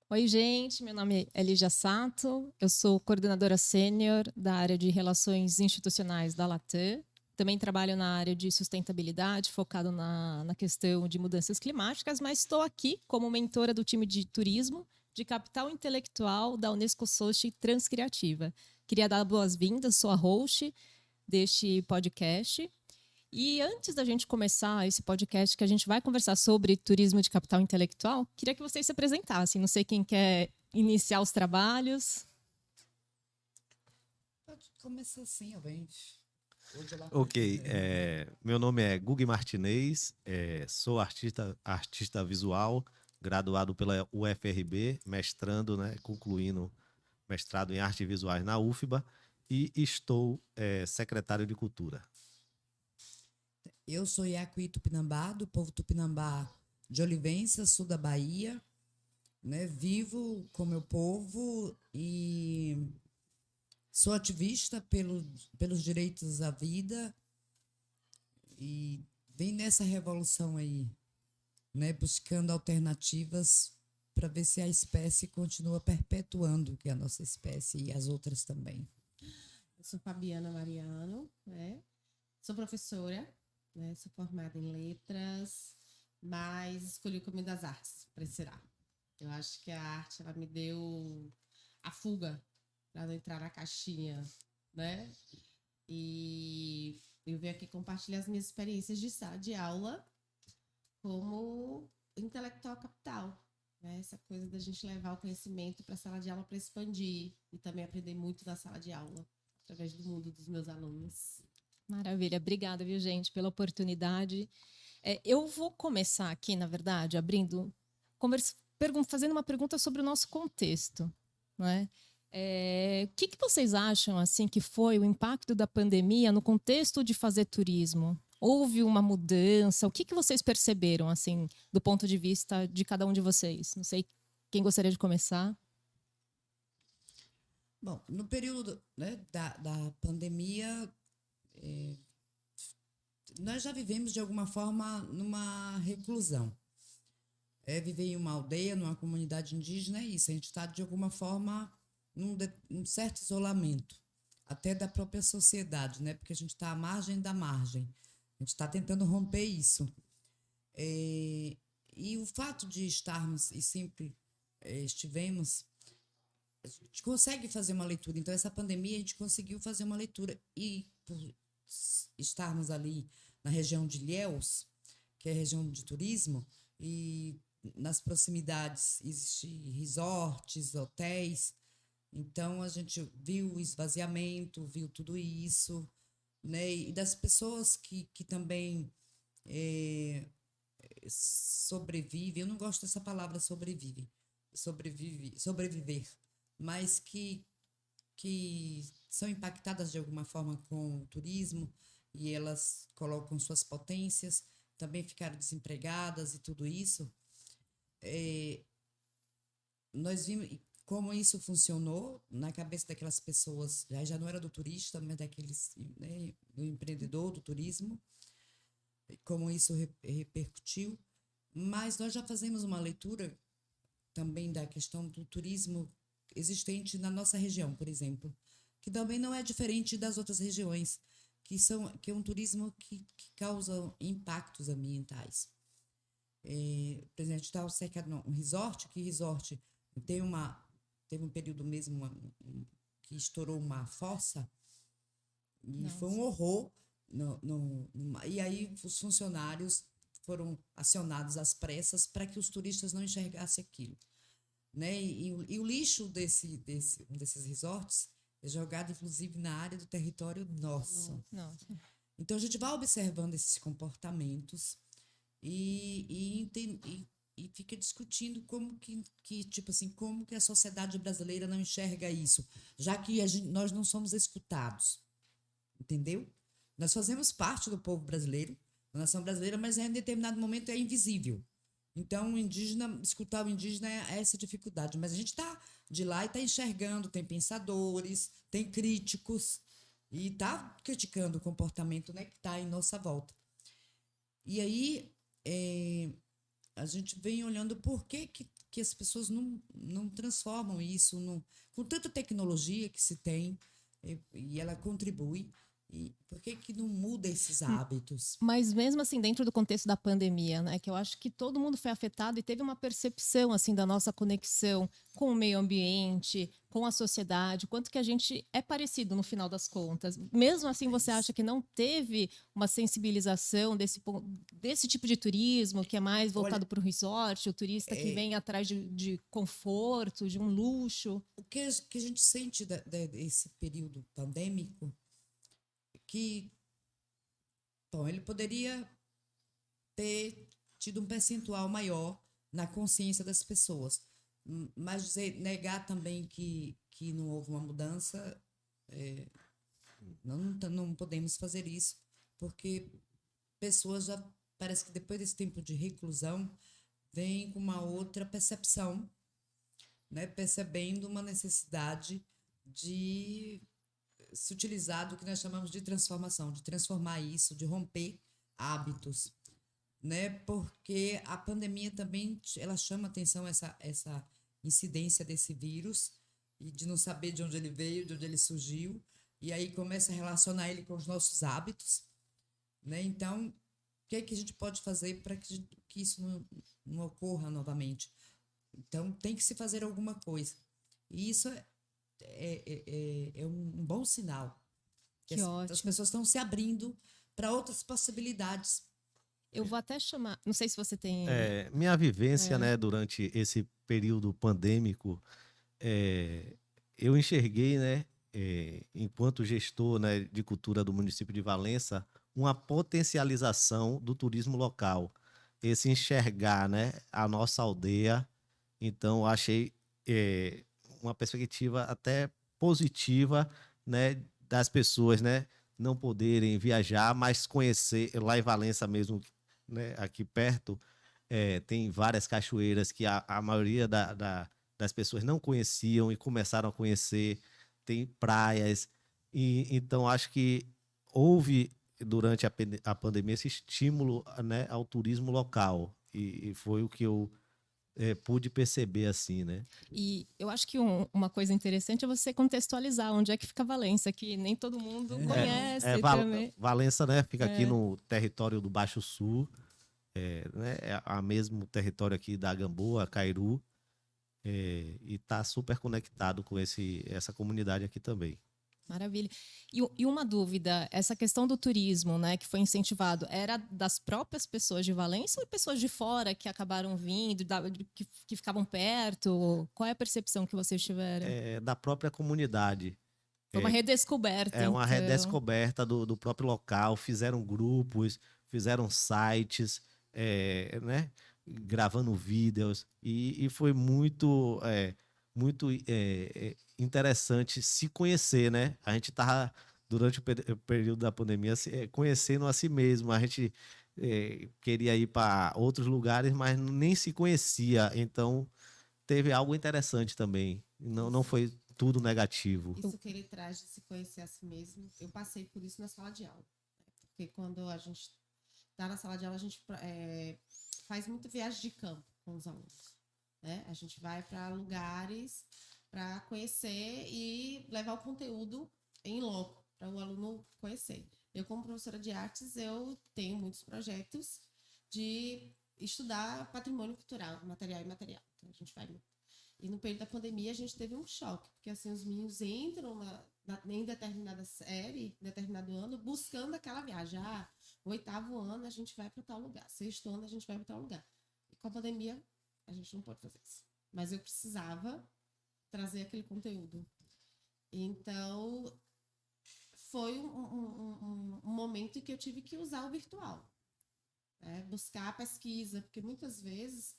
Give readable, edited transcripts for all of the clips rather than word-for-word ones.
Oi, gente, meu nome é Lígia Sato, eu sou coordenadora sênior da área de Relações Institucionais da Latam. Também trabalho na área de sustentabilidade, focado na questão de mudanças climáticas, mas estou aqui como mentora do time de turismo de capital intelectual da Unesco Sochi Transcriativa. Queria dar boas-vindas, sou a host deste podcast. E antes da gente começar esse podcast, que a gente vai conversar sobre turismo de capital intelectual, queria que vocês se apresentassem. Não sei quem quer iniciar os trabalhos. Pode começar assim, gente. Hoje ela vai Ok, primeiro. meu nome é Gugi Martinez, sou artista visual, graduado pela UFRB, mestrando, né, concluindo mestrado em artes visuais na UFBA e estou secretário de cultura. Eu sou Iacuí Tupinambá, do povo Tupinambá de Olivença, sul da Bahia, né? Vivo com meu povo e sou ativista pelos direitos à vida e vem nessa revolução aí, né? Buscando alternativas para ver se a espécie continua perpetuando, que é a nossa espécie e as outras também. Eu sou Fabiana Mariano, né? Sou professora, né? Sou formada em letras, mas escolhi o caminho das artes para ensinar. Eu acho que a arte ela me deu a fuga para não entrar na caixinha, né? E eu venho aqui compartilhar as minhas experiências de sala de aula como intelectual capital. Né? Essa coisa da gente levar o conhecimento para a sala de aula para expandir e também aprender muito na sala de aula através do mundo dos meus alunos. Maravilha, obrigada, viu, gente, pela oportunidade. Eu vou começar aqui, na verdade, fazendo uma pergunta sobre o nosso contexto, não é? O que vocês acham assim que foi o impacto da pandemia no contexto de fazer turismo? Houve uma mudança? O que vocês perceberam assim do ponto de vista de cada um de vocês? Não sei quem gostaria de começar. Bom, no período, né, da pandemia, nós já vivemos de alguma forma numa reclusão. Viver em uma aldeia, numa comunidade indígena, é isso. A gente está, de alguma forma, num certo isolamento, até da própria sociedade, né? Porque a gente está à margem da margem. A gente está tentando romper isso. E o fato de estarmos e sempre estivemos, a gente consegue fazer uma leitura. Então, essa pandemia, a gente conseguiu fazer uma leitura. E por estarmos ali na região de Ilhéus, que é a região de turismo, e nas proximidades existem resorts, hotéis. Então, a gente viu o esvaziamento, viu tudo isso, né? E das pessoas que também sobrevivem, eu não gosto dessa palavra sobreviver, mas que são impactadas de alguma forma com o turismo e elas colocam suas potências, também ficaram desempregadas e tudo isso. Nós vimos como isso funcionou na cabeça daquelas pessoas, já não era do turista, mas daqueles, né, do empreendedor do turismo, como isso repercutiu. Mas nós já fazemos uma leitura também da questão do turismo existente na nossa região, por exemplo, que também não é diferente das outras regiões, que é um turismo que causa impactos ambientais. Por exemplo, a gente está cercado num resort, que resort teve um período mesmo que estourou uma fossa e Nossa. foi um horror. E aí os funcionários foram acionados às pressas para que os turistas não enxergassem aquilo. Né? E o lixo desses resorts é jogado, inclusive, na área do território nosso. Nossa. Então, a gente vai observando esses comportamentos e fica discutindo tipo assim, como que a sociedade brasileira não enxerga isso, já que nós não somos escutados, entendeu? Nós fazemos parte do povo brasileiro, da nação brasileira, mas em determinado momento é invisível. Então, escutar o indígena é essa dificuldade. Mas a gente está de lá e está enxergando, tem pensadores, tem críticos, e está criticando o comportamento, né, que está em nossa volta. E aí, a gente vem olhando por que as pessoas não transformam isso com tanta tecnologia que se tem e ela contribui. E por que não muda esses hábitos? Mas mesmo assim, dentro do contexto da pandemia, né, que eu acho que todo mundo foi afetado e teve uma percepção assim da nossa conexão com o meio ambiente, com a sociedade, quanto que a gente é parecido no final das contas. Mesmo assim, você acha que não teve uma sensibilização desse tipo de turismo, que é mais voltado para o resort, o turista que vem atrás de conforto, de um luxo? O que a gente sente desse período pandêmico que, bom, ele poderia ter tido um percentual maior na consciência das pessoas, mas negar também que não houve uma mudança, não podemos fazer isso, porque pessoas já, parece que depois desse tempo de reclusão, vêm com uma outra percepção, né, percebendo uma necessidade de se utilizar do que nós chamamos de transformação, de transformar isso, de romper hábitos, né? Porque a pandemia também ela chama atenção essa incidência desse vírus e de não saber de onde ele veio, de onde ele surgiu, e aí começa a relacionar ele com os nossos hábitos, né? Então, o que é que a gente pode fazer para que isso não ocorra novamente? Então, tem que se fazer alguma coisa. E isso é um bom sinal. Que As ótimo. pessoas estão se abrindo para outras possibilidades. Eu vou até chamar, não sei se você tem. Minha vivência, né, durante esse período pandêmico, eu enxerguei, né, enquanto gestor, né, de cultura do município de Valença, uma potencialização do turismo local. Esse enxergar, né, a nossa aldeia. Então, eu achei uma perspectiva até positiva, né, das pessoas, né, não poderem viajar, mas conhecer lá em Valença mesmo, né, aqui perto, tem várias cachoeiras que a maioria das pessoas não conheciam e começaram a conhecer, tem praias, e então acho que houve durante a pandemia esse estímulo, né, ao turismo local, e foi o que eu pude perceber assim, né? E eu acho que uma coisa interessante é você contextualizar onde é que fica Valença, que nem todo mundo conhece também. Valença, né, fica aqui no território do Baixo Sul, né, é a mesmo território aqui da Gamboa, Cairu, e está super conectado com essa comunidade aqui também. Maravilha. E uma dúvida, essa questão do turismo, né, que foi incentivado, era das próprias pessoas de Valença ou pessoas de fora que acabaram vindo, que ficavam perto? Qual é a percepção que vocês tiveram? Da própria comunidade. Foi uma redescoberta, É uma então. redescoberta do próprio local, fizeram grupos, fizeram sites, né, gravando vídeos, e foi muito, muito interessante se conhecer, né? A gente estava, durante o período da pandemia, conhecendo a si mesmo, a gente queria ir para outros lugares, mas nem se conhecia, então teve algo interessante também, não foi tudo negativo. Isso que ele traz de se conhecer a si mesmo, eu passei por isso na sala de aula. Porque quando a gente está na sala de aula, a gente faz muita viagem de campo com os alunos. Né? A gente vai para lugares para conhecer e levar o conteúdo em loco, para o aluno conhecer. Eu, como professora de artes, eu tenho muitos projetos de estudar patrimônio cultural, material e imaterial. Então, a gente vai... E no período da pandemia a gente teve um choque, porque assim os meninos entram em determinada série, em determinado ano, buscando aquela viagem. Ah, o 8º ano a gente vai para tal lugar, 6º ano a gente vai para tal lugar. E com a pandemia a gente não pode fazer isso. Mas eu precisava trazer aquele conteúdo. Então foi um momento em que eu tive que usar o virtual, né? Buscar a pesquisa, porque muitas vezes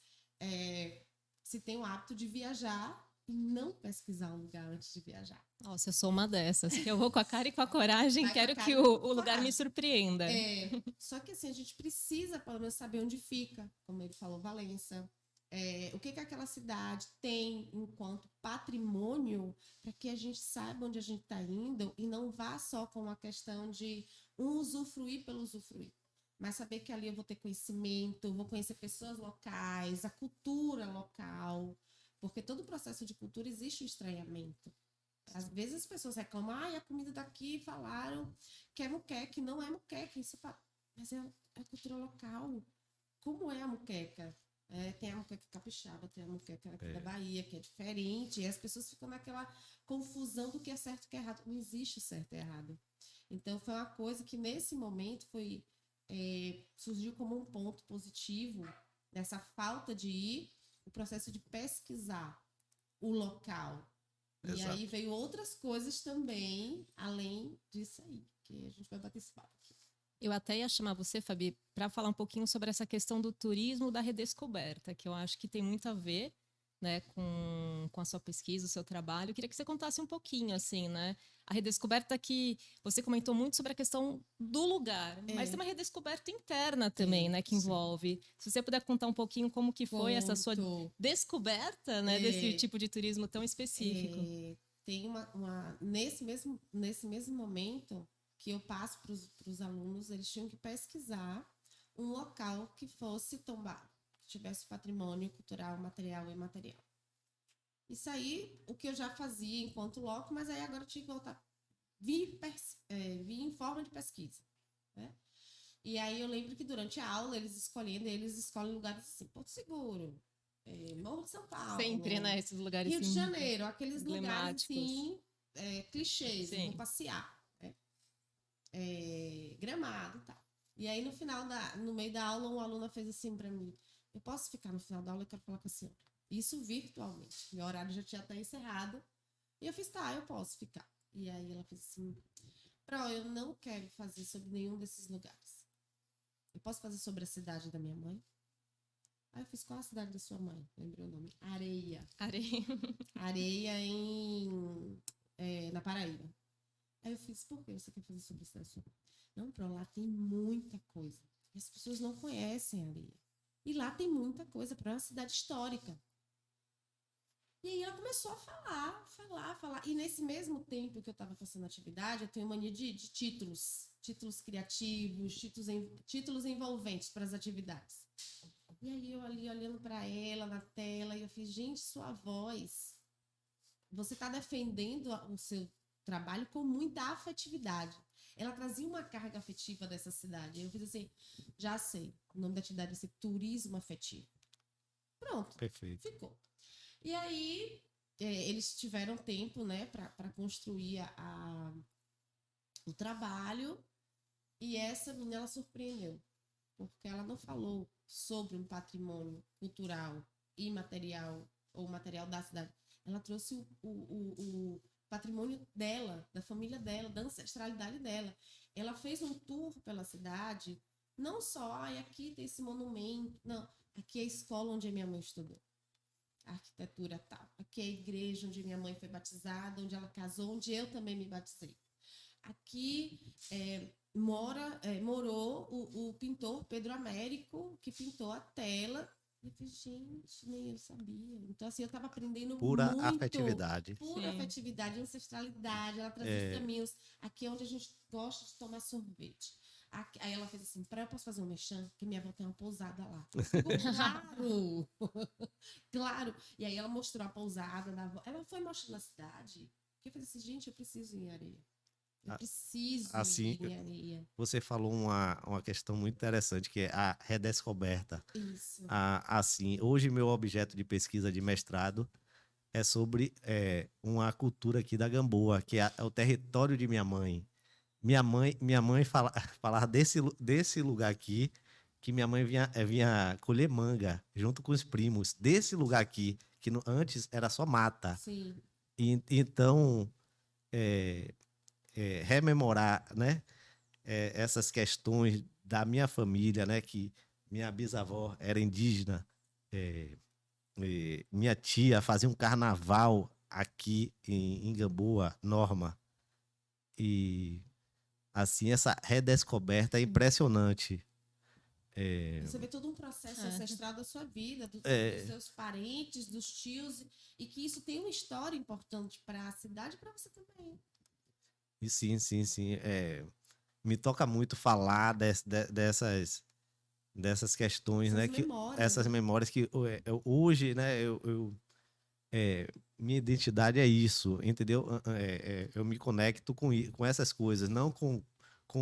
se tem o hábito de viajar e não pesquisar um lugar antes de viajar. Nossa, eu sou uma dessas, que eu vou com a cara e com a coragem, Vai quero com a que cara e com a o lugar coragem. me surpreenda. Só que assim, a gente precisa pelo menos saber onde fica, como ele falou, Valença. O que aquela cidade tem enquanto patrimônio, para que a gente saiba onde a gente está indo e não vá só com uma questão de usufruir pelo usufruir. mas saber que ali eu vou ter conhecimento, vou conhecer pessoas locais, a cultura local, porque todo processo de cultura existe um estranhamento. Às vezes as pessoas reclamam, a comida daqui falaram que é muqueca, não é muqueca, mas é cultura local. Como é a muqueca? Tem a muqueca capixaba, tem a muqueca aqui da Bahia, que é diferente, e as pessoas ficam naquela confusão do que é certo e o que é errado. Não existe o certo e errado. Então, foi uma coisa que, nesse momento, surgiu como um ponto positivo nessa falta de ir, o processo de pesquisar o local. Exato. E aí veio outras coisas também, além disso aí, que a gente vai bater esse papo aqui. Eu até ia chamar você, Fabi, para falar um pouquinho sobre essa questão do turismo da redescoberta, que eu acho que tem muito a ver, né, com a sua pesquisa, o seu trabalho. Eu queria que você contasse um pouquinho, assim, né? A redescoberta que você comentou muito sobre a questão do lugar, mas tem uma redescoberta interna também, né, que envolve. Se você puder contar um pouquinho como que foi essa sua descoberta, né, desse tipo de turismo tão específico. Tem nesse mesmo momento que eu passo para os alunos, eles tinham que pesquisar um local que fosse tombado, que tivesse patrimônio cultural, material e imaterial. Isso aí, o que eu já fazia enquanto loco, mas aí agora eu tinha que voltar, vir em forma de pesquisa, né? E aí eu lembro que durante a aula, eles escolhem lugares assim, Porto Seguro, Morro de São Paulo. Sempre, né, esses lugares Rio de assim, Janeiro, aqueles lugares emblemáticos. assim, clichês, Sim. vão passear, né? Gramado e tal. E aí no meio da aula, uma aluna fez assim pra mim: eu posso ficar no final da aula? Eu quero falar com a senhora. Isso virtualmente. Meu horário já tinha até encerrado. E eu fiz, tá, eu posso ficar. E aí ela fez assim: Pro, eu não quero fazer sobre nenhum desses lugares. Eu posso fazer sobre a cidade da minha mãe? Aí eu fiz, qual a cidade da sua mãe? Lembrei o nome. Areia. Areia na Paraíba. Aí eu fiz, por que você quer fazer sobre a cidade da sua mãe? Não, Pro, lá tem muita coisa. E as pessoas não conhecem Areia. E lá tem muita coisa, para uma cidade histórica. E aí ela começou a falar. E nesse mesmo tempo que eu estava fazendo atividade, eu tenho mania de títulos criativos, títulos envolventes para as atividades. E aí eu ali olhando para ela na tela, e eu fiz, gente, sua voz, você está defendendo o seu trabalho com muita afetividade. Ela trazia uma carga afetiva dessa cidade. Eu fiz assim, já sei, o nome da atividade vai ser Turismo Afetivo. Pronto. Perfeito. Ficou. E aí, eles tiveram tempo, né, para construir o trabalho, e essa menina, ela surpreendeu, porque ela não falou sobre um patrimônio cultural, imaterial ou material da cidade. Ela trouxe o patrimônio dela, da família dela, da ancestralidade dela. Ela fez um tour pela cidade, não só, aqui tem esse monumento, não, aqui é a escola onde a minha mãe estudou. A arquitetura tal. Aqui é a igreja onde minha mãe foi batizada, onde ela casou, onde eu também me batizei. Aqui morou o pintor Pedro Américo, que pintou a tela. E eu falei, gente, nem eu sabia. Então, assim, eu estava aprendendo Pura muito. afetividade. Pura afetividade, ancestralidade. Ela trazia os caminhos. Aqui é onde a gente gosta de tomar sorvete. Aí ela fez assim, eu posso fazer um merchan? Que minha avó tem uma pousada lá. Claro! Claro! E aí ela mostrou a pousada da avó. Ela foi mostrando a cidade. Que eu falei assim, gente, eu preciso ir em Areia. Eu preciso ir em Areia. Você falou uma questão muito interessante, que é a redescoberta. Isso. Assim, hoje meu objeto de pesquisa de mestrado é sobre uma cultura aqui da Gamboa, que é o território de minha mãe. Minha mãe falava desse lugar aqui, que minha mãe vinha colher manga junto com os primos, desse lugar aqui, que antes era só mata. Sim. Então, rememorar, né, essas questões da minha família, né, que minha bisavó era indígena, minha tia fazia um carnaval aqui em Gamboa, Norma, e assim, essa redescoberta é impressionante. Você vê todo um processo ancestral da sua vida, dos seus parentes, dos tios, e que isso tem uma história importante para a cidade e para você também. E sim. me toca muito falar dessas questões, Essas né? Que, memórias, essas né? memórias que hoje, né? Minha identidade é isso, entendeu? Eu me conecto com essas coisas, não com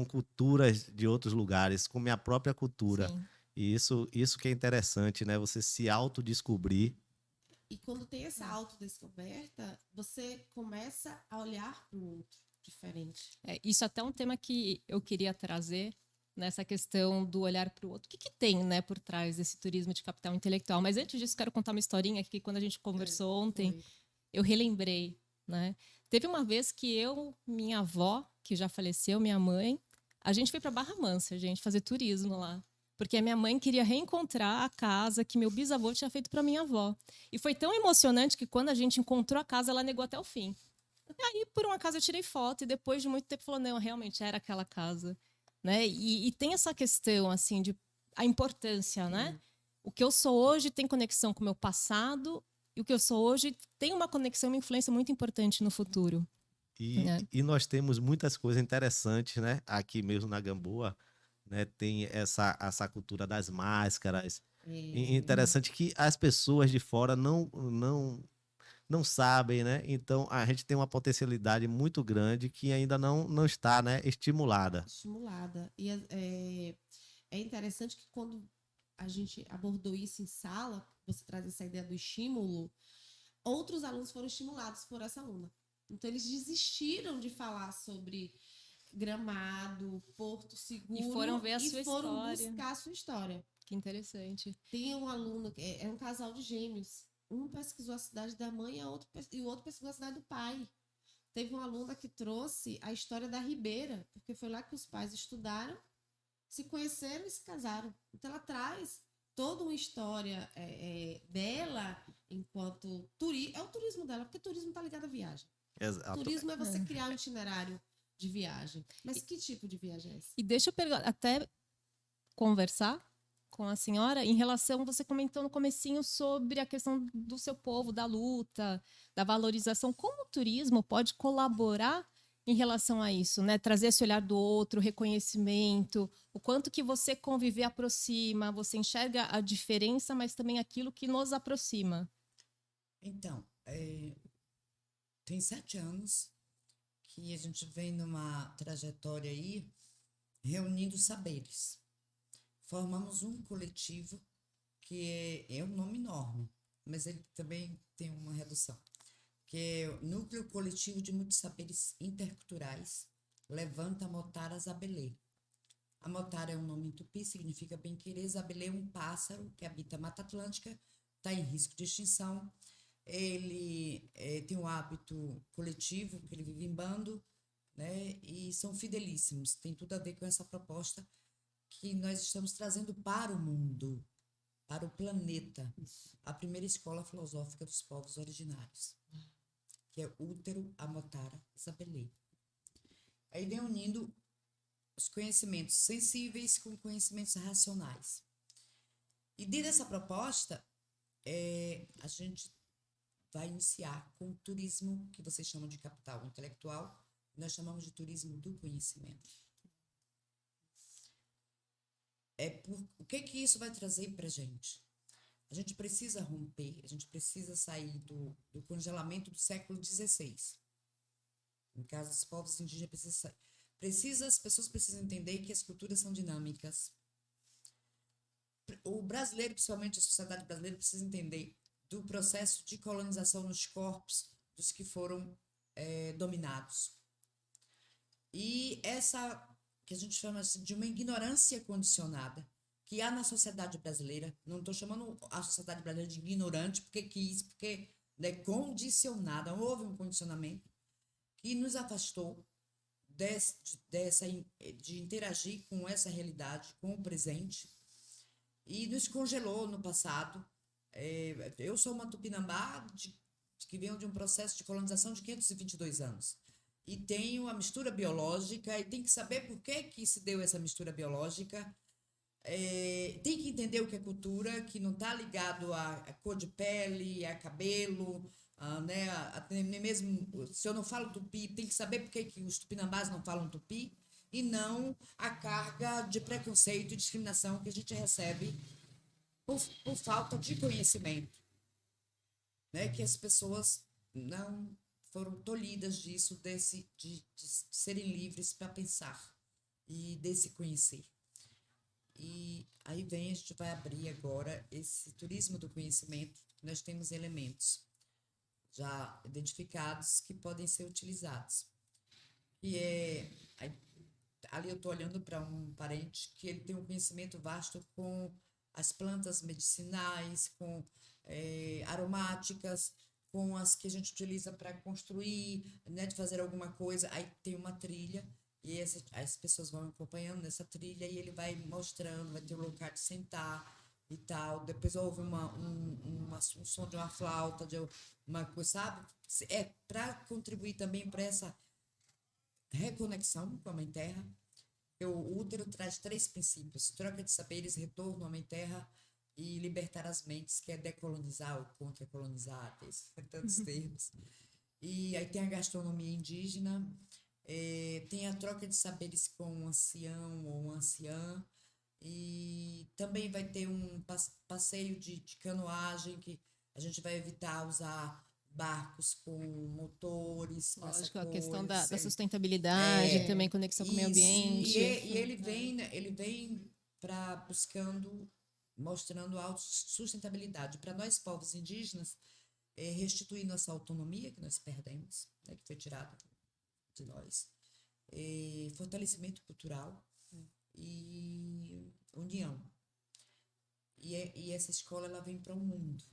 culturas de outros lugares, com minha própria cultura. Sim. E isso que é interessante, né? Você se autodescobrir. E quando tem essa autodescoberta, você começa a olhar para o outro diferente. Isso até é um tema que eu queria trazer nessa questão do olhar para o outro. O que tem, né, por trás desse turismo de capital intelectual? Mas antes disso, quero contar uma historinha que quando a gente conversou ontem, Foi. eu relembrei, né? Teve uma vez que minha avó, que já faleceu, minha mãe, a gente foi para Barra Mansa, gente, fazer turismo lá. Porque a minha mãe queria reencontrar a casa que meu bisavô tinha feito para minha avó. E foi tão emocionante que quando a gente encontrou a casa, ela negou até o fim. E aí, por um acaso, eu tirei foto e depois de muito tempo falou, não, realmente era aquela casa. Né? E tem essa questão, assim, de a importância, né? O que eu sou hoje tem conexão com o meu passado e o que eu sou hoje tem uma conexão, uma influência muito importante no futuro. Né? E nós temos muitas coisas interessantes, né? Aqui mesmo na Gamboa, né? Tem essa cultura das máscaras. E interessante que as pessoas de fora não sabem, né? Então a gente tem uma potencialidade muito grande que ainda não está, né, estimulada. Estimulada. E é interessante que quando a gente abordou isso em sala, você traz essa ideia do estímulo, outros alunos foram estimulados por essa aluna. Então, eles desistiram de falar sobre Gramado, Porto Seguro E foram ver a sua foram história. buscar a sua história. Que interessante. Tem um aluno, é um casal de gêmeos. Um pesquisou a cidade da mãe e o outro pesquisou a cidade do pai. Teve uma aluna que trouxe a história da Ribeira, porque foi lá que os pais estudaram, se conheceram e se casaram. Então, ela traz toda uma história dela enquanto turismo. É o turismo dela, porque turismo está ligado à viagem. Exato. Turismo é você criar um itinerário de viagem. Mas que tipo de viagem é essa? E deixa eu até conversar com a senhora em relação, você comentou no comecinho sobre a questão do seu povo, da luta, da valorização. Como o turismo pode colaborar em relação a isso, né? Trazer esse olhar do outro, reconhecimento, o quanto que você conviver aproxima, você enxerga a diferença, mas também aquilo que nos aproxima. Então, tem 7 anos que a gente vem numa trajetória aí reunindo saberes. Formamos um coletivo que é um nome enorme, mas ele também tem uma redução, que é o Núcleo Coletivo de Muitos Saberes Interculturais, Levanta Motara Zabelê. A Motara é um nome em tupi, significa bem-querer. Zabelê é um pássaro que habita a Mata Atlântica, está em risco de extinção. Ele tem um hábito coletivo, porque ele vive em bando, né? E são fidelíssimos. Tem tudo a ver com essa proposta que nós estamos trazendo para o mundo, para o planeta. A primeira escola filosófica dos povos originários, que é Útero Amotara Zabelê. Aí vem unindo os conhecimentos sensíveis com conhecimentos racionais. E dentro dessa proposta, a gente vai iniciar com o turismo que vocês chamam de capital intelectual, nós chamamos de turismo do conhecimento. O que isso vai trazer para a gente? A gente precisa romper, a gente precisa sair do congelamento do século XVI. No caso dos povos indígenas, as pessoas precisam entender que as culturas são dinâmicas. O brasileiro, principalmente a sociedade brasileira, precisa entender do processo de colonização nos corpos dos que foram dominados. E essa que a gente chama de uma ignorância condicionada que há na sociedade brasileira, não estou chamando a sociedade brasileira de ignorante porque quis, porque condicionada, houve um condicionamento que nos afastou de interagir com essa realidade, com o presente, e nos congelou no passado. Eu sou uma tupinambá que veio de um processo de colonização de 522 anos. E tenho a mistura biológica, e tem que saber por que se deu essa mistura biológica. Tem que entender o que é cultura, que não está ligado a cor de pele, a cabelo, nem mesmo se eu não falo tupi, tem que saber por que os tupinambás não falam tupi. e não a carga de preconceito e discriminação que a gente recebe por falta de conhecimento, né? Que as pessoas não foram tolhidas disso, de serem livres para pensar e de se conhecer. E aí a gente vai abrir agora esse turismo do conhecimento. Nós temos elementos já identificados que podem ser utilizados. E ali eu estou olhando para um parente que ele tem um conhecimento vasto com as plantas medicinais, com aromáticas, com as que a gente utiliza para construir, né, de fazer alguma coisa. Aí tem uma trilha e as pessoas vão acompanhando nessa trilha e ele vai mostrando, vai ter um lugar de sentar e tal. Depois houve um som de uma flauta, de uma coisa, sabe? É para contribuir também para essa reconexão com a Mãe Terra. O útero traz 3 princípios: troca de saberes, retorno à Mãe Terra e libertar as mentes, que é decolonizar ou contra-colonizar, tem tantos termos. E aí tem a gastronomia indígena, tem a troca de saberes com um ancião ou uma anciã, e também vai ter um passeio de canoagem, que a gente vai evitar usar barcos com motores, com essa Lógico, a questão coisa, da sustentabilidade, também conexão com o meio isso. ambiente. E ele vem mostrando a autossustentabilidade. Para nós, povos indígenas, restituir nossa autonomia, que nós perdemos, né, que foi tirada de nós, fortalecimento cultural e união. E essa escola ela vem para o mundo.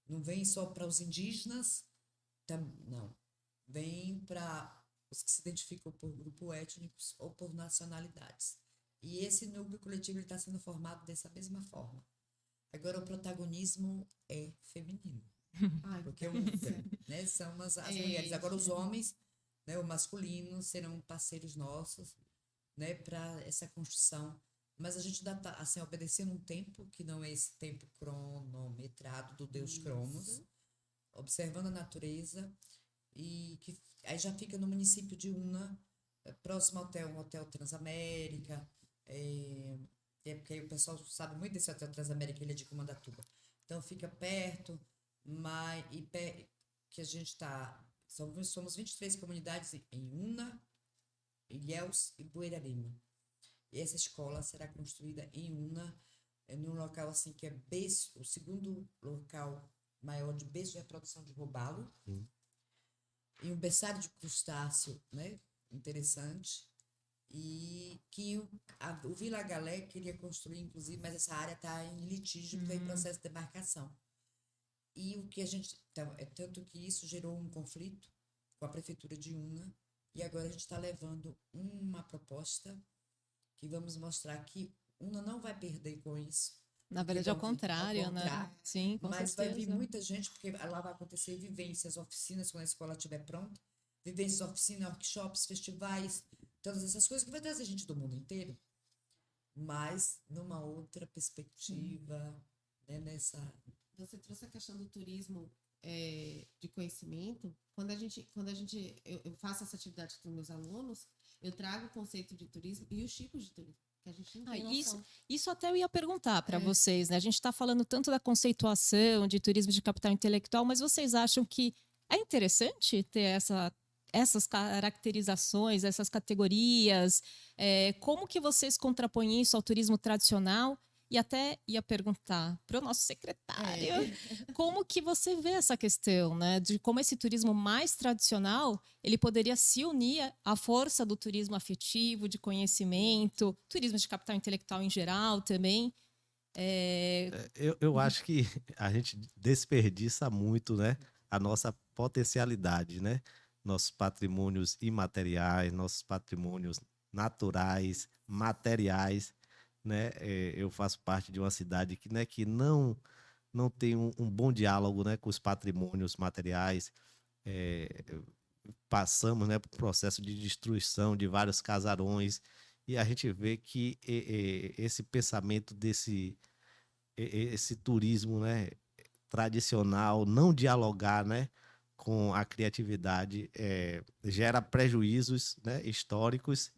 Não vem só para os indígenas, não. Vem para os que se identificam por grupos étnicos ou por nacionalidades. E esse núcleo coletivo está sendo formado dessa mesma forma. Agora, o protagonismo é feminino. Ai, Porque né, são as mulheres. Agora, os homens, né, o masculino, serão parceiros nossos, né, para essa construção. Mas a gente ainda está assim, obedecendo um tempo que não é esse tempo cronometrado do Deus Cromos, observando a natureza, e que aí já fica no município de Una, próximo ao Hotel Transamérica, porque aí o pessoal sabe muito desse Hotel Transamérica, ele é de Comandatuba. Então fica perto, que a gente está. Somos 23 comunidades em Una, Ilhéus e Buerarema. E essa escola será construída em Una, num local assim que é o segundo local maior de berço de reprodução de robalo, e um berçário de crustáceo, né, interessante, e que o Vila Galé queria construir, inclusive, mas essa área está em litígio, porque está em processo de demarcação. E o que a gente... tanto que isso gerou um conflito com a prefeitura de Una, e agora a gente está levando uma proposta que vamos mostrar que Una não vai perder com isso. Na verdade, ao contrário, né? Sim, com mas certeza. vai vir muita gente, porque lá vai acontecer vivências, oficinas, quando a escola estiver pronta. Vivências, oficinas, workshops, festivais, todas essas coisas que vai trazer gente do mundo inteiro. Mas numa outra perspectiva, né, nessa... Você trouxe a questão do turismo de conhecimento. Quando eu faço essa atividade com meus alunos, eu trago o conceito de turismo e os tipos de turismo, que a gente não tem noção. Isso até eu ia perguntar para vocês, né? A gente está falando tanto da conceituação de turismo de capital intelectual, mas vocês acham que é interessante ter essas caracterizações, essas categorias? Como que vocês contrapõem isso ao turismo tradicional? E até ia perguntar para o nosso secretário como que você vê essa questão, né? De como esse turismo mais tradicional ele poderia se unir à força do turismo afetivo, de conhecimento, turismo de capital intelectual em geral também. Eu acho que a gente desperdiça muito, né, a nossa potencialidade, né? Nossos patrimônios imateriais, nossos patrimônios naturais, materiais, né? Eu faço parte de uma cidade que, né, que não tem um bom diálogo, né, com os patrimônios materiais. Passamos, né, por um processo de destruição de vários casarões, e a gente vê que esse pensamento esse turismo, né, tradicional, não dialogar, né, com a criatividade, gera prejuízos, né, históricos,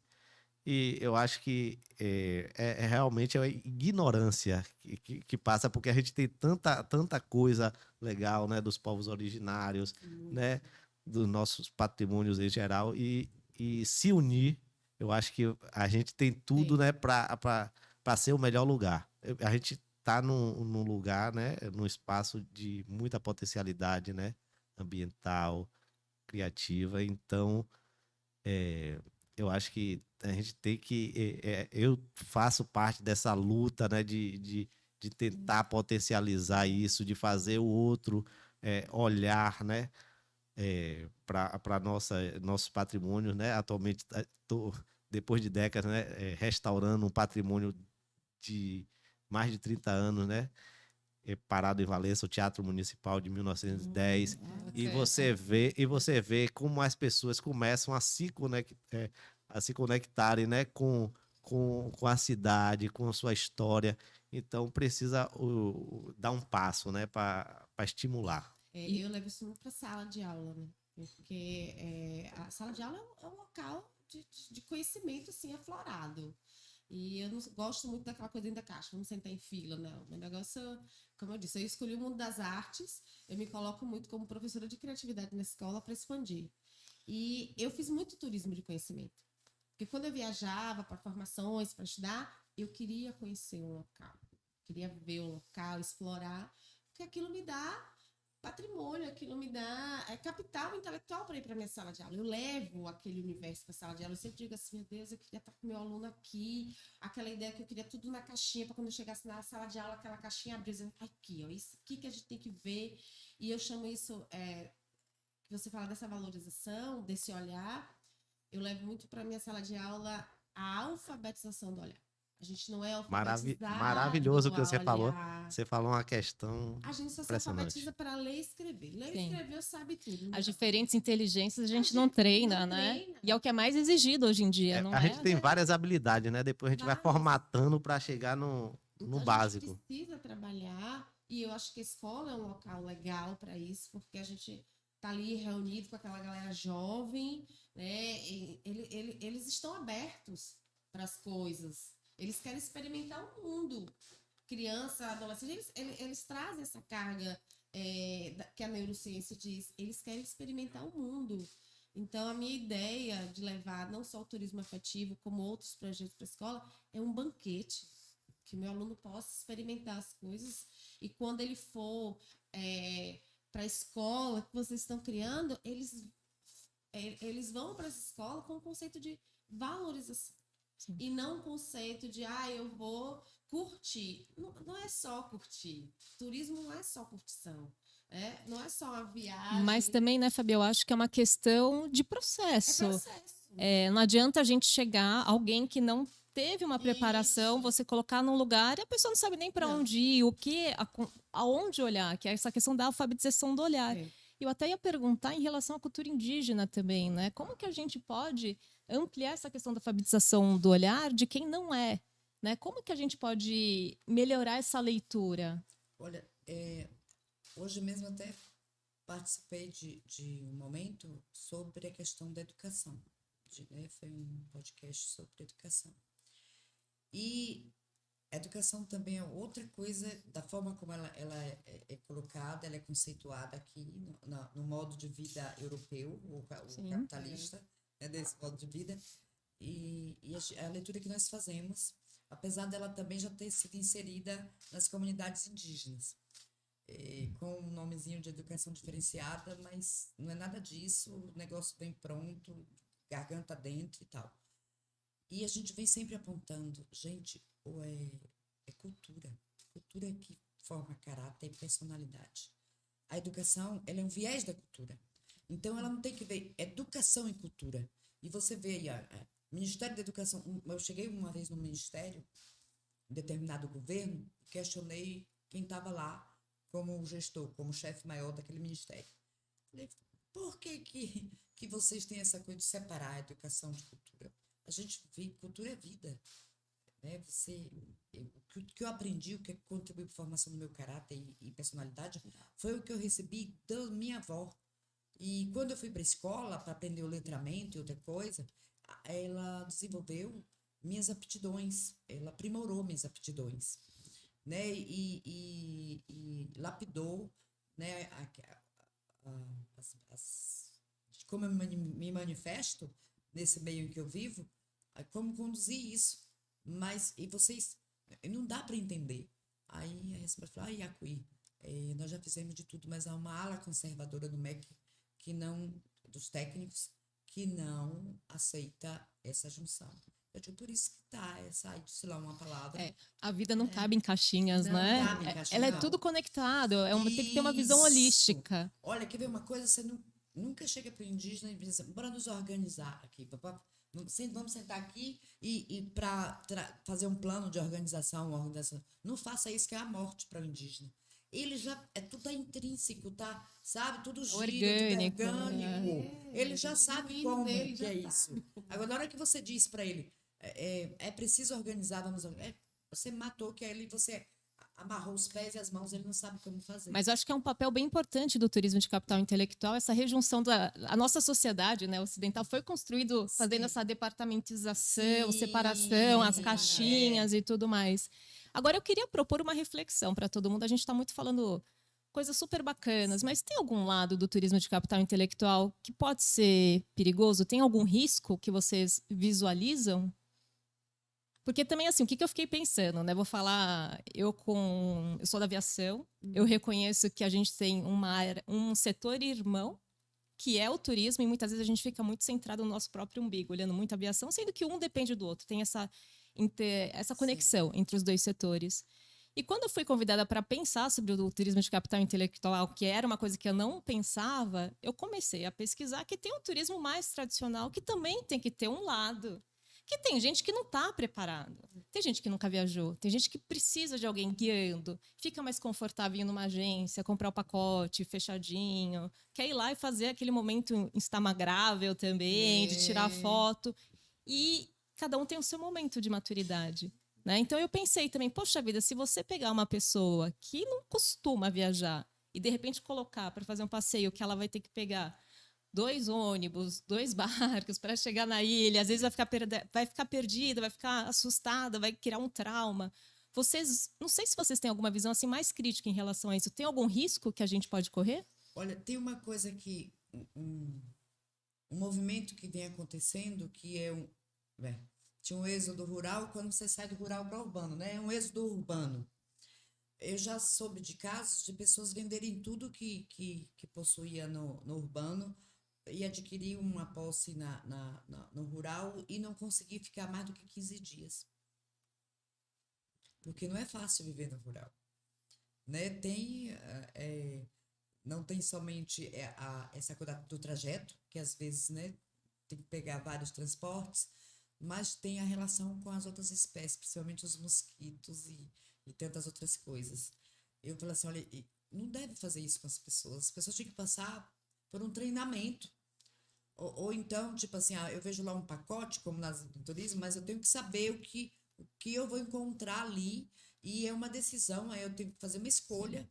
E eu acho que é realmente a ignorância que passa, porque a gente tem tanta coisa legal, né, dos povos originários, né, dos nossos patrimônios em geral, e se unir, eu acho que a gente tem tudo, Tem. né, para ser o melhor lugar. A gente está num lugar, né, num espaço de muita potencialidade, né, ambiental, criativa, então eu acho que a gente tem que. Eu faço parte dessa luta, né, de tentar potencializar isso, de fazer o outro olhar, né, para nossos patrimônios, né? Atualmente, depois de décadas, né, restaurando um patrimônio de mais de 30 anos, né? Parado em Valença, o Teatro Municipal de 1910. E você vê como as pessoas começam a se conectarem, né, com a cidade, com a sua história. Então precisa dar um passo, né, para estimular. Eu levo isso muito para sala de aula, né? Porque a sala de aula é um local de conhecimento assim aflorado. E eu não gosto muito daquela coisa dentro da caixa, vamos sentar em fila, não. Meu negócio, como eu disse, eu escolhi o mundo das artes, eu me coloco muito como professora de criatividade na escola para expandir. E eu fiz muito turismo de conhecimento. Porque quando eu viajava para formações, para estudar, eu queria conhecer o local, queria ver o local, explorar, porque aquilo me dá patrimônio, aquilo me dá capital intelectual para ir para minha sala de aula. Eu levo aquele universo para a sala de aula. Eu sempre digo assim, meu Deus, eu queria estar com meu aluno aqui, aquela ideia que eu queria tudo na caixinha, para quando eu chegasse na sala de aula, aquela caixinha abrir, dizendo, aqui, ó, isso aqui que a gente tem que ver. E eu chamo isso, que você fala dessa valorização, desse olhar, eu levo muito para minha sala de aula a alfabetização do olhar. A gente não é Maravilhoso alfabetizado o que você a falou. olhar. Você falou uma questão A gente só se impressionante. alfabetiza para ler e escrever. Ler e Sim. escrever, sabe tudo. As Não. diferentes inteligências a A gente não gente treina, não né? treina. E é o que é mais exigido hoje em dia, não A gente é? tem várias habilidades, né? Depois a gente vai Várias. formatando para chegar no Então a gente básico. precisa trabalhar, e eu acho que a escola é um local legal para isso, porque a gente tá ali reunido com aquela galera jovem, né? Eles estão abertos para as coisas. Eles querem experimentar o mundo. Criança, adolescente, eles trazem essa carga que a neurociência diz. Eles querem experimentar o mundo. Então, a minha ideia de levar não só o turismo afetivo, como outros projetos para a escola, é um banquete que o meu aluno possa experimentar as coisas e quando ele for para a escola que vocês estão criando, eles vão para essa escola com o conceito de valorização. Sim. E não o conceito de, eu vou curtir. Não, não é só curtir. Turismo não é só curtição. Não é só uma viagem. Mas também, né, Fabi, eu acho que é uma questão de É processo. processo. Não adianta a gente chegar, alguém que não teve uma preparação, Isso. você colocar num lugar e a pessoa não sabe nem para Não. onde ir, aonde olhar, que é essa questão da alfabetização do olhar. É. Eu até ia perguntar em relação à cultura indígena também, né? Como que a gente pode ampliar essa questão da alfabetização do olhar de quem não é, né? Como que a gente pode melhorar essa leitura? Olha, hoje mesmo até participei de um momento sobre a questão da educação. Foi um podcast sobre educação. E a educação também é outra coisa, da forma como ela é colocada, ela é conceituada aqui no modo de vida europeu, o capitalista, desse modo de vida. E a leitura que nós fazemos, apesar dela também já ter sido inserida nas comunidades indígenas, com um nomezinho de educação diferenciada, mas não é nada disso, o negócio bem pronto, garganta dentro e tal. E a gente vem sempre apontando, gente, é cultura. Cultura que forma caráter e personalidade. A educação, ela é um viés da cultura. Então, ela não tem que ver educação e cultura. E você vê aí, Ministério da Educação. Eu cheguei uma vez no ministério, em determinado governo, e questionei quem estava lá como gestor, como chefe maior daquele ministério. Falei, por que vocês têm essa coisa de separar a educação de cultura? A gente vê, cultura é vida. Né? O que eu aprendi, o que contribuiu para a formação do meu caráter e personalidade, foi o que eu recebi da minha avó. E quando eu fui para a escola para aprender o letramento e outra coisa, ela desenvolveu minhas aptidões, ela aprimorou minhas aptidões, né? E lapidou, né? De como eu me manifesto nesse meio em que eu vivo, como conduzir isso. Mas, e vocês, não dá para entender. Aí a resposta foi, Iacuí, nós já fizemos de tudo, mas há uma ala conservadora do MEC que não, dos técnicos, que não aceita essa junção. Eu digo, por isso que tá essa, sei lá, uma palavra. A vida não cabe em caixinhas, Não né? cabe em caixinha, Ela é não. tudo conectado, tem que ter uma visão Isso. holística. Olha, quer ver uma coisa? Você nunca chega para o indígena e diz assim, bora nos organizar aqui, vamos sentar aqui e para fazer um plano de organização, uma organização. Não faça isso, que é a morte para o indígena. Ele já tudo intrínseco, tá? Sabe? Tudo gira, Orgânico, tudo orgânico. Ele já o sabe genuíno como dele que já é sabe. isso. Agora, na hora que você diz para ele, é preciso organizar, você matou que ele, você amarrou os pés e as mãos, ele não sabe como fazer. Mas eu acho que é um papel bem importante do turismo de capital intelectual, essa rejunção a nossa sociedade, né, ocidental foi construído fazendo Sim. essa departamentização, Sim. separação, as caixinhas e tudo mais. Agora eu queria propor uma reflexão para todo mundo. A gente está muito falando coisas super bacanas, mas tem algum lado do turismo de capital intelectual que pode ser perigoso? Tem algum risco que vocês visualizam? Porque também, assim, o que eu fiquei pensando, né? Vou falar, eu sou da aviação, eu reconheço que a gente tem um setor irmão, que é o turismo, e muitas vezes a gente fica muito centrado no nosso próprio umbigo, olhando muito a aviação, sendo que um depende do outro, tem essa conexão entre os dois setores. E quando eu fui convidada para pensar sobre o turismo de capital intelectual, que era uma coisa que eu não pensava, eu comecei a pesquisar que tem um turismo mais tradicional, que também tem que ter um lado que tem gente que não está preparado. Tem gente que nunca viajou. Tem gente que precisa de alguém guiando. Fica mais confortável ir numa agência, comprar o pacote fechadinho. Quer ir lá e fazer aquele momento instagrammável também, de tirar foto. E cada um tem o seu momento de maturidade. Né? Então eu pensei também, poxa vida, se você pegar uma pessoa que não costuma viajar e de repente colocar para fazer um passeio que ela vai ter que pegar 2 ônibus, 2 barcos para chegar na ilha, às vezes vai ficar perdida, vai ficar assustada, vai criar um trauma. Vocês, não sei se vocês têm alguma visão assim mais crítica em relação a isso. Tem algum risco que a gente pode correr? Olha, tem uma coisa que um movimento que vem acontecendo que tinha um êxodo rural quando você sai do rural para o urbano, né? É um êxodo urbano. Eu já soube de casos de pessoas venderem tudo que possuía no urbano e adquirir uma posse no rural e não conseguir ficar mais do que 15 dias. Porque não é fácil viver no rural. Né? Não tem somente essa coisa do trajeto, que às vezes, né, tem que pegar vários transportes, mas tem a relação com as outras espécies, principalmente os mosquitos e tantas outras coisas. Eu falei assim, olha, não deve fazer isso com as pessoas têm que passar por um treinamento, ou então, tipo assim, eu vejo lá um pacote, como no turismo, mas eu tenho que saber o que eu vou encontrar ali, e é uma decisão, aí eu tenho que fazer uma escolha.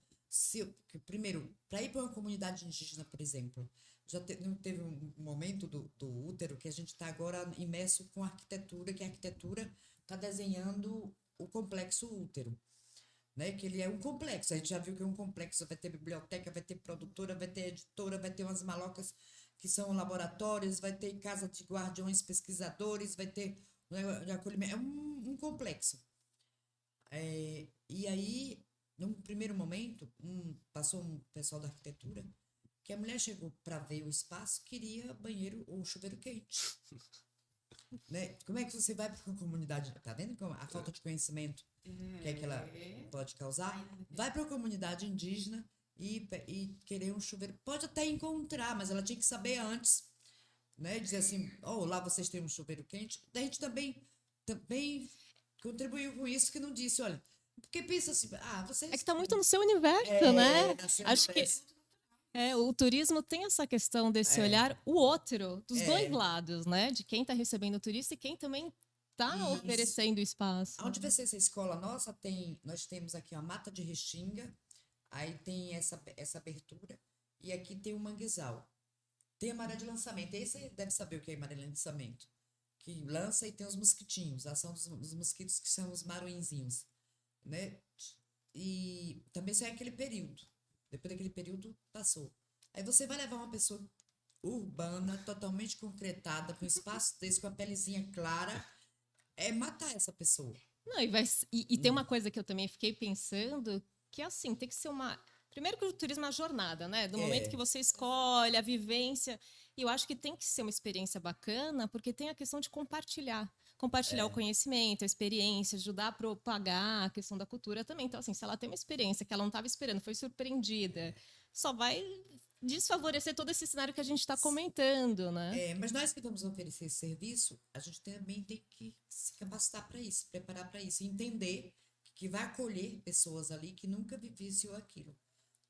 Primeiro, para ir para uma comunidade indígena, por exemplo, não teve um momento do útero que a gente está agora imerso com arquitetura, que a arquitetura está desenhando o complexo útero, né? Que ele é um complexo. A gente já viu que é um complexo, vai ter biblioteca, vai ter produtora, vai ter editora, vai ter umas malocas que são laboratórios, vai ter casa de guardiões pesquisadores, vai ter de acolhimento. É um complexo. E aí, num primeiro momento, passou um pessoal da arquitetura que a mulher chegou para ver o espaço, queria banheiro ou chuveiro quente. Né? Como é que você vai para uma comunidade? Tá vendo como a falta de conhecimento que é que ela pode causar? Vai para uma comunidade indígena e querer um chuveiro. Pode até encontrar, mas ela tinha que saber antes, né? Dizer assim, lá vocês têm um chuveiro quente. A gente também contribuiu com isso, que não disse, olha, porque pensa assim, vocês... É que está muito no seu universo, né? Acho que o turismo tem essa questão desse olhar, o outro, dos dois lados, né? De quem está recebendo o turista e quem também está oferecendo espaço. Onde vai ser essa escola nossa, nós temos aqui a mata de restinga, aí tem essa abertura, e aqui tem o manguezal. Tem a maré de lançamento. Esse deve saber o que é maré de lançamento. que lança, e tem os mosquitinhos, a ação dos mosquitos, que são os maruinzinhos, né? E também sai aquele período. Depois daquele período, passou. Aí você vai levar uma pessoa urbana, totalmente concretada, com espaço desse, com a pelezinha clara, é matar essa pessoa. Não, e tem uma coisa que eu também fiquei pensando, que é assim, tem que ser uma... Primeiro que o turismo é uma jornada, né? Do momento que você escolhe, a vivência. E eu acho que tem que ser uma experiência bacana, porque tem a questão de compartilhar. Compartilhar o conhecimento, a experiência, ajudar a propagar a questão da cultura também. Então, assim, se ela tem uma experiência que ela não estava esperando, foi surpreendida, só vai desfavorecer todo esse cenário que a gente está comentando, né? Mas nós que vamos oferecer esse serviço, a gente também tem que se capacitar para isso, preparar para isso, entender que vai acolher pessoas ali que nunca vivenciou aquilo.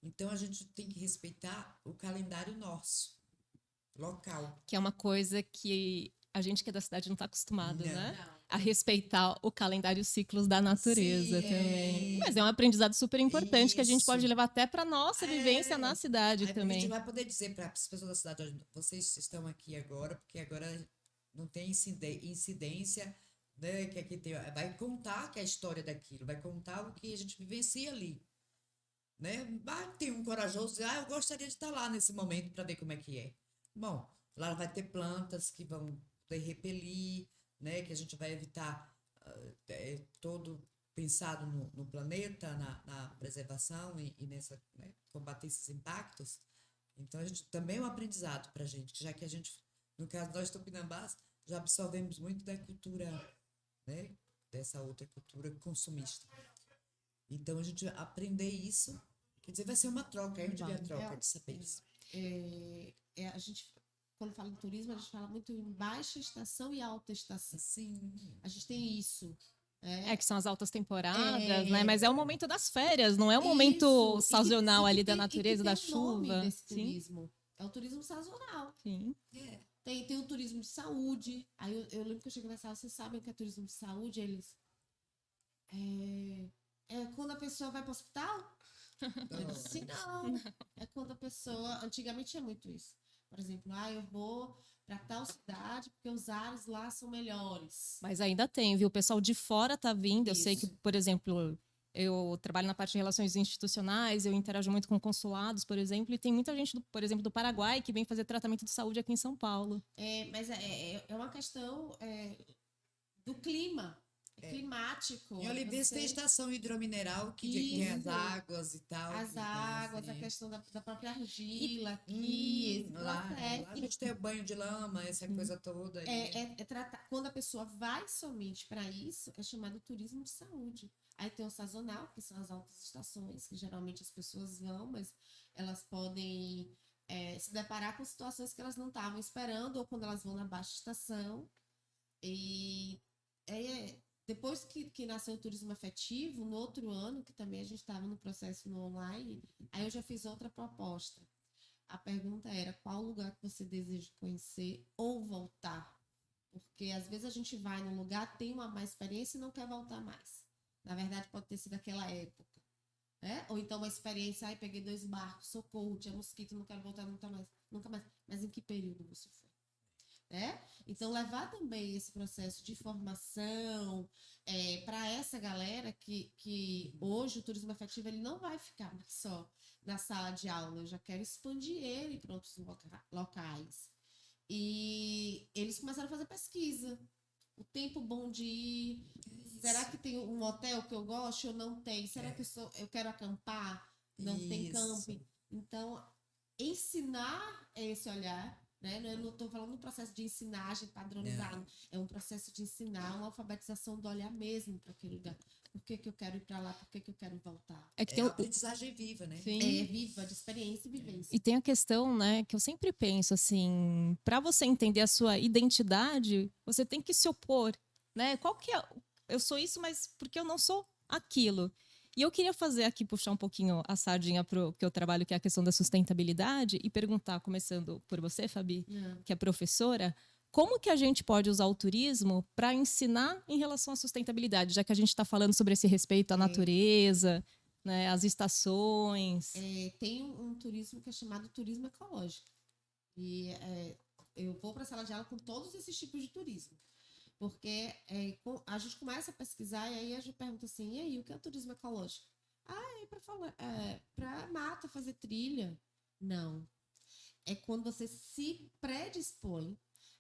Então, a gente tem que respeitar o calendário nosso, local. Que é uma coisa que a gente que é da cidade não está acostumado, Não. né? A respeitar o calendário e os ciclos da natureza Sim, também. Mas é um aprendizado super importante que a gente Isso. pode levar até para nossa vivência na cidade Aí a gente também. vai poder dizer para as pessoas da cidade: "Olha, vocês estão aqui agora, porque agora não tem incidência, né? Que aqui tem, vai contar que é a história daquilo, vai contar o que a gente vivencia ali, né? Tem um corajoso, eu gostaria de estar lá nesse momento para ver como é que é. Bom, lá vai ter plantas que vão poder repelir, né? Que a gente vai evitar todo pensado no planeta, na preservação e nessa, né, combater esses impactos. Então, a gente também é um aprendizado para a gente, já que a gente, no caso nós tupinambás, já absorvemos muito da cultura, né, dessa outra cultura consumista. Então, a gente aprender isso, quer dizer, vai ser uma troca, é onde vem a troca de saberes. A gente, quando fala em turismo, a gente fala muito em baixa estação e alta estação. Sim. A gente tem isso. É que são as altas temporadas, né? Mas é o momento das férias, não é o momento Isso. sazonal E que ali da tem- e que natureza, tem da o nome chuva. desse Sim, turismo. É o turismo sazonal. sim. Tem o turismo de saúde. Aí eu lembro que eu cheguei na sala, vocês sabem o que é turismo de saúde? Eles. É quando a pessoa vai para o hospital? Eu disse, não. É quando a pessoa. Antigamente tinha muito isso. Por exemplo, eu vou para tal cidade porque os ares lá são melhores. Mas ainda tem, viu? O pessoal de fora tá vindo. Eu sei que, Isso. por exemplo, eu trabalho na parte de relações institucionais, eu interajo muito com consulados, por exemplo, e tem muita gente, por exemplo, do Paraguai que vem fazer tratamento de saúde aqui em São Paulo. Mas é uma questão do clima. Climático. Em Olivença tem estação hidromineral que tem as Isso. águas e tal. As águas, a assim. questão da própria argila aqui, esse Lá processo. a gente tem o banho de lama, essa coisa toda. Quando a pessoa vai somente para isso, é chamado turismo de saúde. Aí tem o sazonal, que são as altas estações, que geralmente as pessoas vão, mas elas podem se deparar com situações que elas não estavam esperando, ou quando elas vão na baixa estação. E depois que nasceu o turismo afetivo, no outro ano, que também a gente estava no processo no online, aí eu já fiz outra proposta. A pergunta era: qual lugar que você deseja conhecer ou voltar? Porque às vezes a gente vai num lugar, tem uma má experiência e não quer voltar mais. Na verdade, pode ter sido aquela época. Ou então uma experiência, peguei 2 barcos, socorro, tinha mosquito, não quero voltar nunca mais. Mas em que período você foi? Então, levar também esse processo de formação para essa galera que hoje o turismo afetivo ele não vai ficar só na sala de aula, eu já quero expandir ele para outros locais. E eles começaram a fazer pesquisa. O tempo bom de ir. Será que tem um hotel que eu gosto ou não tem? Será que eu quero acampar? Não tem camping? Então, ensinar esse olhar, né? Eu não estou falando do processo de ensinagem padronizado, é um processo de ensinar uma alfabetização do olhar mesmo para aquele lugar. Por que eu quero ir para lá? Por que eu quero voltar? É que É tem uma aprendizagem viva, né? Sim. Viva, de experiência e vivência. E tem a questão, né, que eu sempre penso assim, para você entender a sua identidade, você tem que se opor, né? Qual que é? Eu sou isso, mas porque eu não sou aquilo. E eu queria fazer aqui, puxar um pouquinho a sardinha para o que eu trabalho, que é a questão da sustentabilidade, e perguntar, começando por você, Fabi, que é professora, como que a gente pode usar o turismo para ensinar em relação à sustentabilidade, já que a gente está falando sobre esse respeito à natureza, né, as estações. Tem um turismo que é chamado turismo ecológico. E eu vou para a sala de aula com todos esses tipos de turismo. Porque a gente começa a pesquisar e aí a gente pergunta assim, e aí, o que é o turismo ecológico? É para mata, fazer trilha. Não. É quando você se predispõe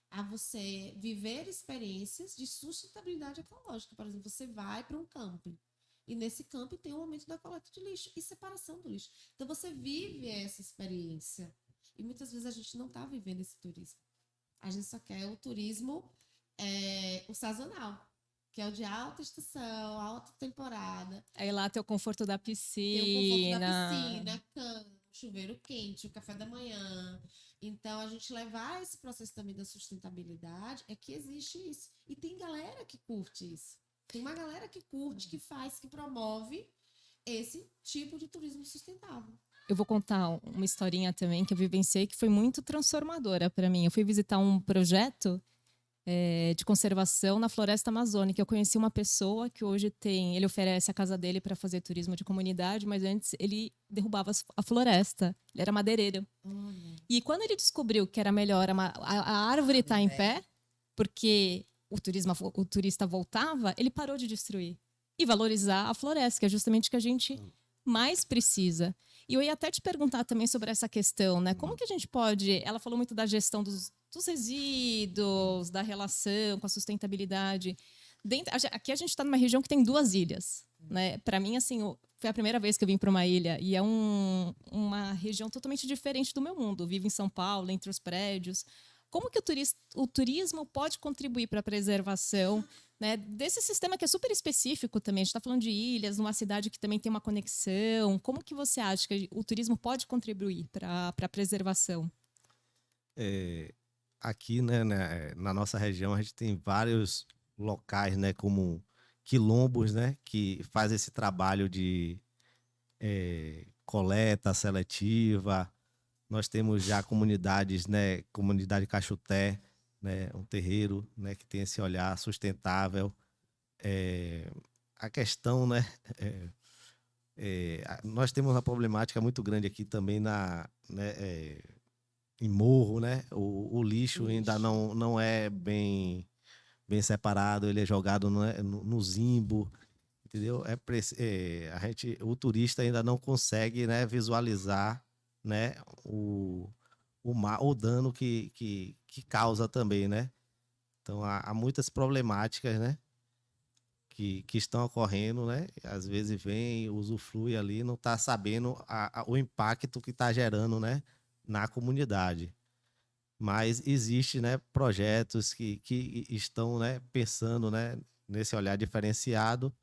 a você viver experiências de sustentabilidade ecológica. Por exemplo, você vai para um camping e nesse camping tem um momento da coleta de lixo e separação do lixo. Então você vive essa experiência e muitas vezes a gente não está vivendo esse turismo. A gente só quer o turismo, o sazonal, que é o de alta estação, alta temporada. Aí lá tem o conforto da Tem o conforto da piscina. piscina, cama, chuveiro quente, o café da manhã. Então, a gente levar esse processo também da sustentabilidade é que existe isso. E tem galera que curte isso. Tem uma galera que curte, que faz, que promove esse tipo de turismo sustentável. Eu vou contar uma historinha também que eu vivenciei que foi muito transformadora para mim. Eu fui visitar um projeto de conservação na floresta amazônica. Eu conheci uma pessoa que hoje ele oferece a casa dele para fazer turismo de comunidade, mas antes ele derrubava a floresta. Ele era madeireiro. E quando ele descobriu que era melhor a árvore estar em pé, porque o turista voltava, ele parou de destruir e valorizar a floresta, que é justamente o que a gente mais precisa. E eu ia até te perguntar também sobre essa questão, né? Como que a gente pode... Ela falou muito da gestão dos resíduos, da relação com a sustentabilidade. Aqui a gente está numa região que tem 2 ilhas, né? Para mim, assim, foi a primeira vez que eu vim para uma ilha e é uma região totalmente diferente do meu mundo. Eu vivo em São Paulo, entre os prédios. Como que o turismo pode contribuir para a preservação, né, desse sistema que é super específico também? A gente está falando de ilhas, numa cidade que também tem uma conexão. Como que você acha que o turismo pode contribuir para a preservação? Aqui, né, na nossa região, a gente tem vários locais, né, como quilombos, né, que faz esse trabalho de coleta seletiva. Nós temos já comunidades, né, comunidade Caxuté, né, um terreiro, né, que tem esse olhar sustentável. A questão, né, nós temos uma problemática muito grande aqui também em Morro, né? O lixo ainda não é bem separado, ele é jogado no Zimbo, entendeu? O turista ainda não consegue, né, visualizar, né, o dano que causa também, né? Então há muitas problemáticas, né, que estão ocorrendo, né? Às vezes vem, usufrui ali, não está sabendo o impacto que está gerando, né, na comunidade. Mas existe, né, projetos que estão, né, pensando, né, nesse olhar diferenciado,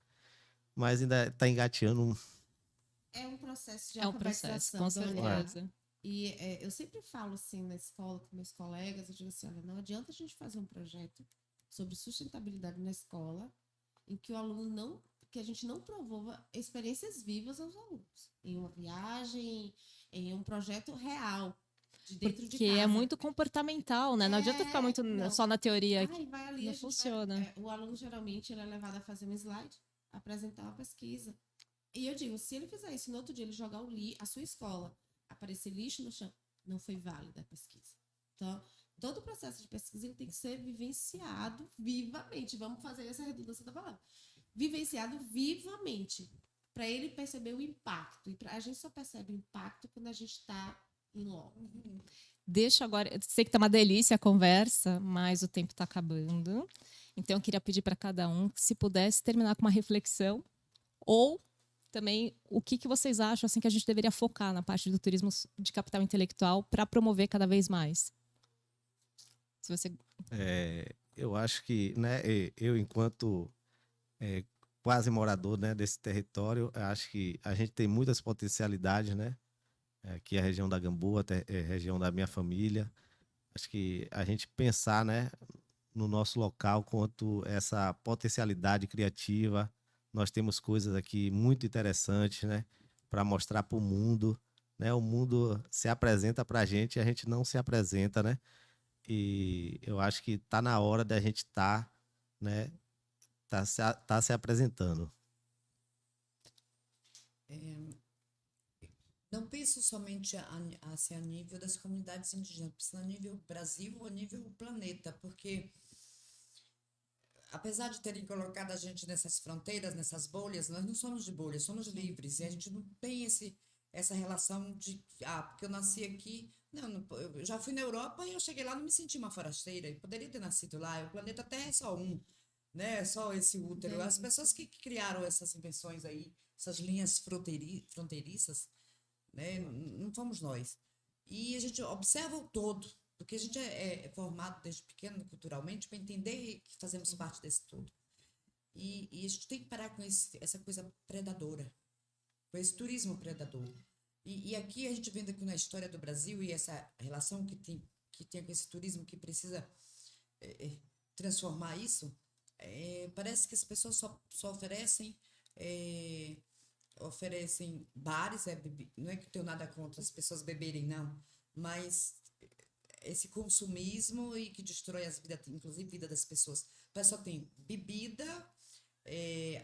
mas ainda está engateando. É um processo de É um processo, alfabetização com do olhar. certeza. E eu sempre falo assim na escola com meus colegas, eu digo assim, olha, não adianta a gente fazer um projeto sobre sustentabilidade na escola em que o aluno não, que a gente não promova experiências vivas aos alunos, em uma viagem, em um projeto real, de dentro de Porque casa. é muito comportamental, né? Não adianta ficar muito Não. só na teoria. Vai ali, Não funciona. o aluno geralmente ele é levado a fazer um slide, apresentar uma pesquisa. E eu digo, se ele fizer isso no outro dia, ele jogar a sua escola, aparecer lixo no chão, não foi válida a pesquisa. Então, todo o processo de pesquisa ele tem que ser vivenciado vivamente. Vamos fazer essa redundância da palavra. Vivenciado vivamente, para ele perceber o impacto. E a gente só percebe o impacto quando a gente está em loco. Deixa agora. Eu sei que tá uma delícia a conversa, mas o tempo está acabando. Então, eu queria pedir para cada um que, se pudesse, terminar com uma reflexão ou também o que vocês acham assim que a gente deveria focar na parte do turismo de capital intelectual para promover cada vez mais. Se você... Eu acho que, né, eu enquanto quase morador, né, desse território, eu acho que a gente tem muitas potencialidades, né? Aqui é a região da Gamboa, região da minha família. Acho que a gente pensar, né, no nosso local quanto essa potencialidade criativa. Nós temos coisas aqui muito interessantes, né, para mostrar para o mundo, né? O mundo se apresenta para a gente não se apresenta, né? E eu acho que está na hora da gente né, tá se apresentando. Não penso somente assim, a nível das comunidades indígenas, penso a nível Brasil ou a nível planeta, porque apesar de terem colocado a gente nessas fronteiras, nessas bolhas, nós não somos de bolhas, somos livres. E a gente não tem essa relação de, porque eu nasci aqui. Não, eu já fui na Europa e eu cheguei lá, não me senti uma forasteira. Eu poderia ter nascido lá. O planeta Terra é só um, né? É só esse útero. As pessoas que criaram essas invenções aí, essas linhas fronteiriças, né? Não fomos nós. E a gente observa o todo, porque a gente é formado desde pequeno culturalmente para entender que fazemos parte desse todo. E a gente tem que parar com essa coisa predadora, com esse turismo predador. E aqui a gente vendo aqui na história do Brasil e essa relação que tem com esse turismo que precisa transformar isso, parece que as pessoas só oferecem bares, não é que eu tenho nada contra as pessoas beberem, não, mas esse consumismo e que destrói as vidas, inclusive a vida das pessoas. O pessoal tem bebida,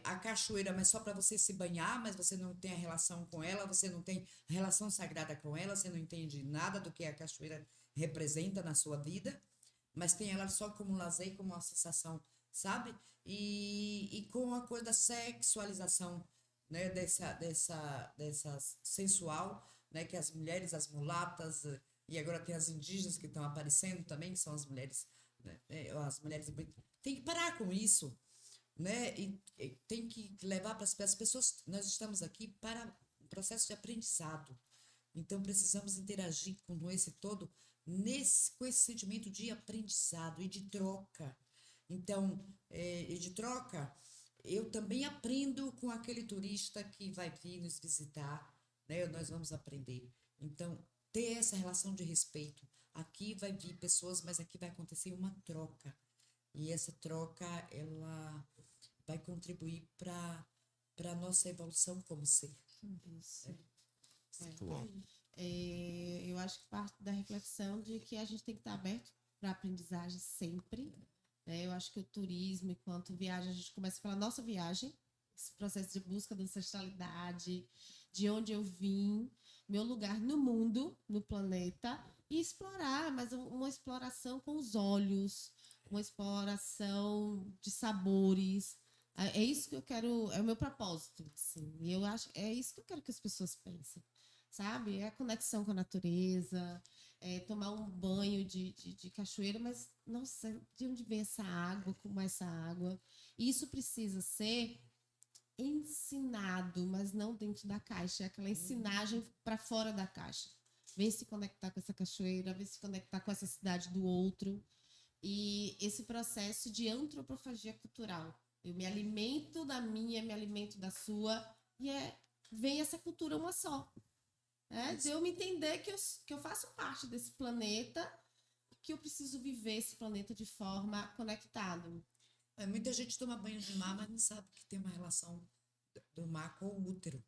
a cachoeira, mas só para você se banhar, mas você não tem a relação com ela, você não tem relação sagrada com ela, você não entende nada do que a cachoeira representa na sua vida, mas tem ela só como lazer, como uma sensação, sabe? E com a coisa da sexualização, né, dessa sensual, né, que as mulheres, as mulatas, e agora tem as indígenas que estão aparecendo também, que são as mulheres, né, as mulheres tem que parar com isso, né? E tem que levar para as pessoas. Nós estamos aqui para um processo de aprendizado, então precisamos interagir com esse todo com esse sentimento de aprendizado e de troca. Então, e de troca, eu também aprendo com aquele turista que vai vir nos visitar, né? Nós vamos aprender. Então, ter essa relação de respeito. Aqui vai vir pessoas, mas aqui vai acontecer uma troca. E essa troca, ela vai contribuir para a nossa evolução como ser. Isso. Muito bom. Eu acho que parte da reflexão de que a gente tem que estar aberto para aprendizagem sempre. Eu acho que o turismo, enquanto viagem, a gente começa pela nossa viagem, esse processo de busca da ancestralidade, de onde eu vim, meu lugar no mundo, no planeta, e explorar, mas uma exploração com os olhos, uma exploração de sabores. É isso que eu quero, é o meu propósito, assim, e eu acho, é isso que eu quero que as pessoas pensem, sabe? É a conexão com a natureza, tomar um banho de cachoeira, mas, nossa, de onde vem essa água, como é essa água? Isso precisa ser ensinado, mas não dentro da caixa, é aquela ensinagem para fora da caixa. Vem se conectar com essa cachoeira, vem se conectar com essa cidade do outro, e esse processo de antropofagia cultural. Eu me alimento da minha, me alimento da sua, e vem essa cultura uma só. De eu me entender que eu faço parte desse planeta, que eu preciso viver esse planeta de forma conectada. Muita gente toma banho de mar, mas não sabe que tem uma relação do mar com o útero.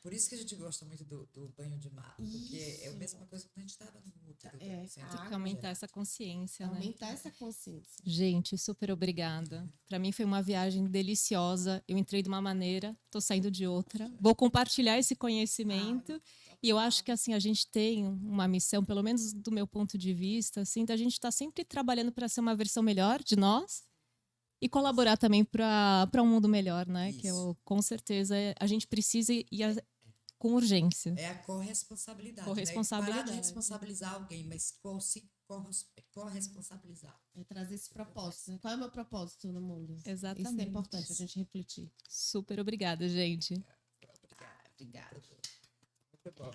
Por isso que a gente gosta muito do banho de mar, porque é a mesma coisa que a gente estava no útero. Tem que aumentar essa consciência, né? Aumentar essa consciência. Gente, super obrigada. Para mim foi uma viagem deliciosa. Eu entrei de uma maneira, estou saindo de outra. Vou compartilhar esse conhecimento. E eu acho que assim a gente tem uma missão, pelo menos do meu ponto de vista, assim, da gente estar sempre trabalhando para ser uma versão melhor de nós e colaborar também para um mundo melhor, né? Isso. Que com certeza a gente precisa com urgência. É a corresponsabilidade. Corresponsabilidade. Né? Parar de responsabilizar alguém, mas se corresponsabilizar. É trazer esse propósito. Né? Qual é o meu propósito no mundo? Exatamente. Isso é importante a gente refletir. Super obrigada, gente. Obrigada. Foi bom.